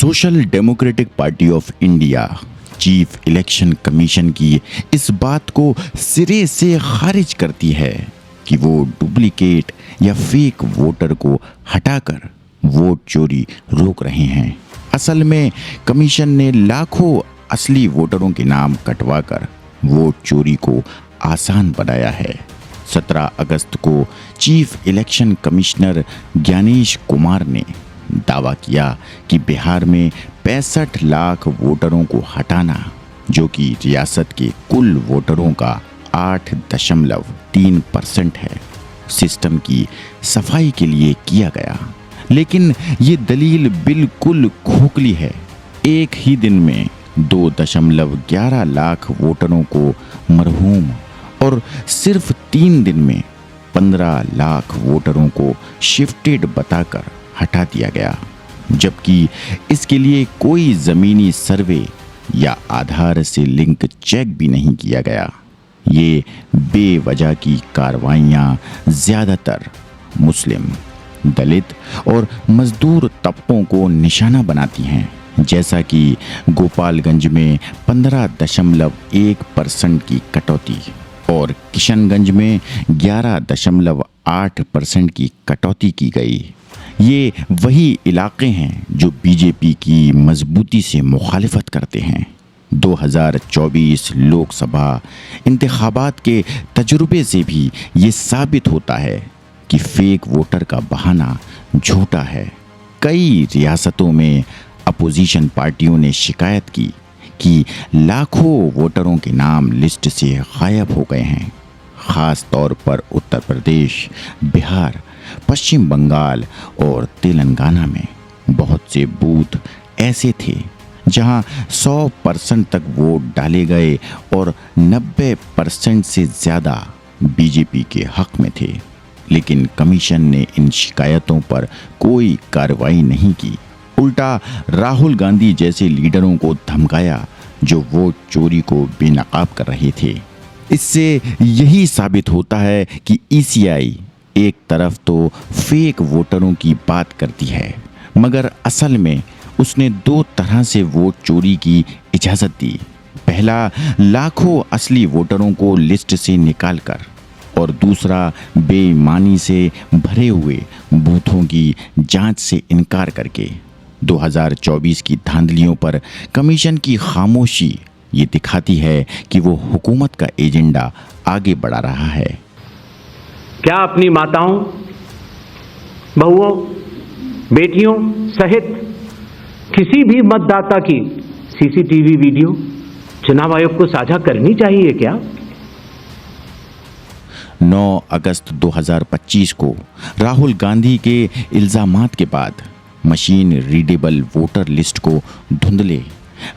Social democratic party of India chief election commission की इस बात को सिरे से खारिज करती है कि वो डुप्लीकेट या फेक वोटर को हटाकर वोट चोरी रोक रहे हैं। असल में कमीशन ने लाखों असली वोटरों के नाम कटवाकर वोट चोरी को आसान बनाया है। 17 अगस्त को chief election commissioner Gyanesh Kumar ने दावा किया कि बिहार में 65 लाख वोटरों को हटाना, जो कि रियासत के कुल वोटरों का 8.3% है, सिस्टम की सफाई के लिए किया गया। लेकिन ये दलील बिल्कुल खोखली है। एक ही दिन में 2.11 लाख वोटरों को मरहूम और सिर्फ 3 दिन में 15 लाख वोटरों को शिफ्टेड बताकर हटा दिया गया, जबकि इसके लिए कोई ज़मीनी सर्वे या आधार से लिंक चेक भी नहीं किया गया। ये बेवजह की कार्रवाइयाँ ज़्यादातर मुस्लिम, दलित और मजदूर तबकों को निशाना बनाती हैं, जैसा कि गोपालगंज में 15.1% की कटौती और किशनगंज में 11.8% की कटौती की गई। ये वही इलाके हैं जो बीजेपी की मजबूती से मुखालिफत करते हैं। 2024 लोकसभा इंतखाबात के तजुर्बे से भी ये साबित होता है कि फेक वोटर का बहाना झूठा है। कई रियासतों में अपोजिशन पार्टियों ने शिकायत की कि लाखों वोटरों के नाम लिस्ट से गायब हो गए हैं। ख़ास तौर पर उत्तर प्रदेश, बिहार, पश्चिम बंगाल और तेलंगाना में बहुत से बूथ ऐसे थे जहां 100% तक वोट डाले गए और 90% से ज़्यादा बीजेपी के हक में थे। लेकिन कमीशन ने इन शिकायतों पर कोई कार्रवाई नहीं की। उल्टा राहुल गांधी जैसे लीडरों को धमकाया जो वोट चोरी को बेनकाब कर रहे थे। इससे यही साबित होता है कि ईसीआई एक तरफ तो फेक वोटरों की बात करती है, मगर असल में उसने 2 तरह से वोट चोरी की इजाज़त दी। पहला, लाखों असली वोटरों को लिस्ट से निकालकर, और दूसरा, बेईमानी से भरे हुए बूथों की जांच से इनकार करके। 2024 की धांधलियों पर कमीशन की खामोशी ये दिखाती है कि वो हुकूमत का एजेंडा आगे बढ़ा रहा है। क्या अपनी माताओं, बहुओं, बेटियों सहित किसी भी मतदाता की सीसीटीवी वीडियो चुनाव आयोग को साझा करनी चाहिए क्या? 9 अगस्त 2025 को राहुल गांधी के इल्ज़ामात के बाद मशीन रीडेबल वोटर लिस्ट को धुंधले,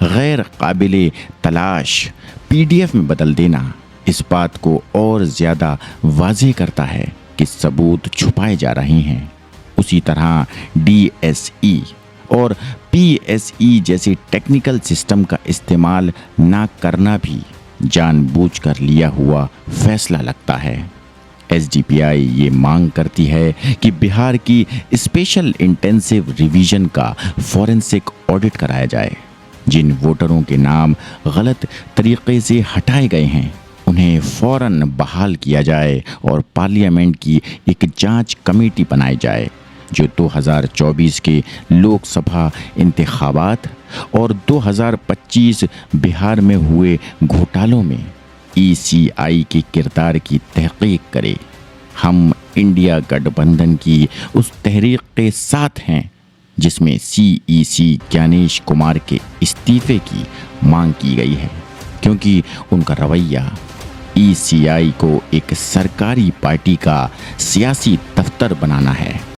गैर काबिले तलाश PDF में बदल देना इस बात को और ज़्यादा वाज़ेह करता है कि सबूत छुपाए जा रहे हैं। उसी तरह DSE और PSE जैसे टेक्निकल सिस्टम का इस्तेमाल ना करना भी जानबूझकर लिया हुआ फैसला लगता है। SDPI ये मांग करती है कि बिहार की स्पेशल इंटेंसिव रिवीजन का फॉरेंसिक ऑडिट कराया जाए। जिन वोटरों के नाम गलत तरीके से हटाए गए हैं उन्हें फ़ौरन बहाल किया जाए और पार्लियामेंट की एक जांच कमेटी बनाई जाए जो 2024 के लोकसभा इंतखाबात और 2025 बिहार में हुए घोटालों में ECI के किरदार की तहकीक करे। हम इंडिया गठबंधन की उस तहरीक के साथ हैं जिसमें CEC ज्ञानेश कुमार के इस्तीफे की मांग की गई है, क्योंकि उनका रवैया ECI को एक सरकारी पार्टी का सियासी दफ्तर बनाना है।